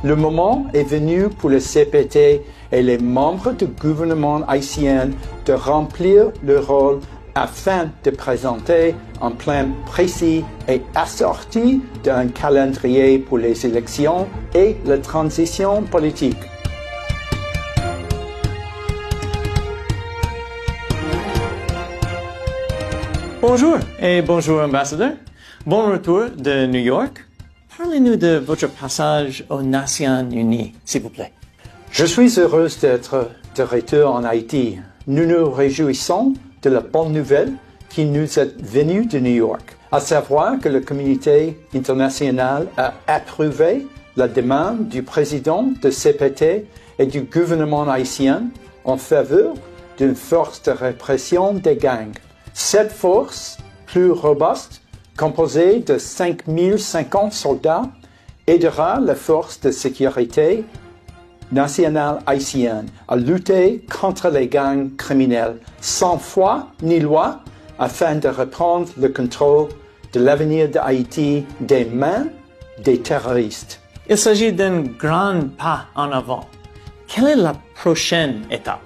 Le moment est venu pour le CPT et les membres du gouvernement haïtien de remplir leur rôle afin de présenter un plan précis et assorti d'un calendrier pour les élections et la transition politique. Bonjour et bonjour ambassadeur. Bon retour de New York. Parlez-nous de votre passage aux Nations Unies, s'il vous plaît. Je suis heureuse d'être de retour en Haïti. Nous nous réjouissons de la bonne nouvelle qui nous est venue de New York, à savoir que la communauté internationale a approuvé la demande du président de CPT et du gouvernement haïtien en faveur d'une force de répression des gangs. Cette force, plus robuste, composée de 5050 soldats, aidera la force de sécurité nationale haïtienne à lutter contre les gangs criminels sans foi ni loi afin de reprendre le contrôle de l'avenir d'Haïti des mains des terroristes. Il s'agit d'un grand pas en avant. Quelle est la prochaine étape?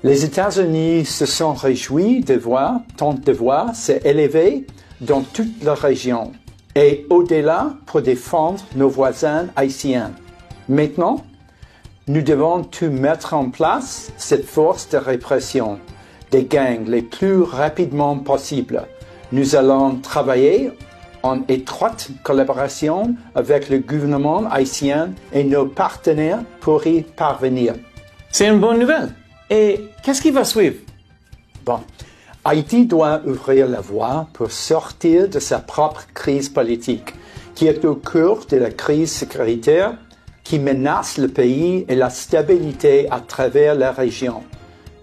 Les États-Unis se sont réjouis de voir ton devoir s'élever dans toute la région et au-delà pour défendre nos voisins haïtiens. Maintenant, nous devons tout mettre en place cette force de répression des gangs les plus rapidement possible. Nous allons travailler en étroite collaboration avec le gouvernement haïtien et nos partenaires pour y parvenir. C'est une bonne nouvelle. Et qu'est-ce qui va suivre? Bon, Haïti doit ouvrir la voie pour sortir de sa propre crise politique, qui est au cœur de la crise sécuritaire qui menace le pays et la stabilité à travers la région.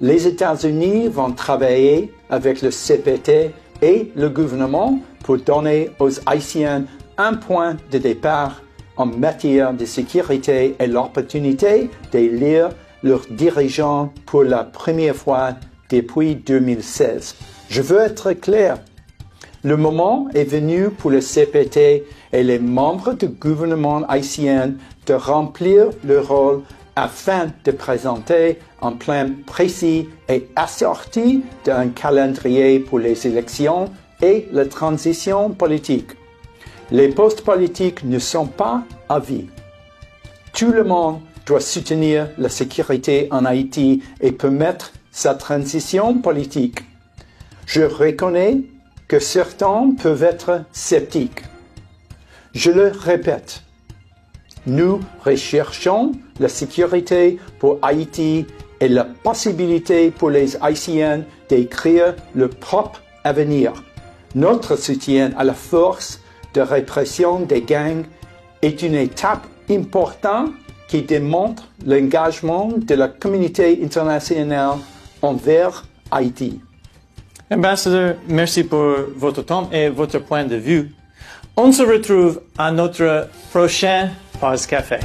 Les États-Unis vont travailler avec le CPT et le gouvernement pour donner aux Haïtiens un point de départ en matière de sécurité et l'opportunité d'élire leurs dirigeants pour la première fois depuis 2016. Je veux être clair. Le moment est venu pour le CPT et les membres du gouvernement haïtien de remplir leur rôle afin de présenter un plan précis et assorti d'un calendrier pour les élections et la transition politique. Les postes politiques ne sont pas à vie. Tout le monde doit soutenir la sécurité en Haïti et permettre sa transition politique. Je reconnais que certains peuvent être sceptiques. Je le répète, nous recherchons la sécurité pour Haïti et la possibilité pour les Haïtiens d'écrire leur propre avenir. Notre soutien à la force de répression des gangs est une étape importante qui démontre l'engagement de la communauté internationale envers Haïti. Ambassadeur, merci pour votre temps et votre point de vue. On se retrouve à notre prochain Pause Café.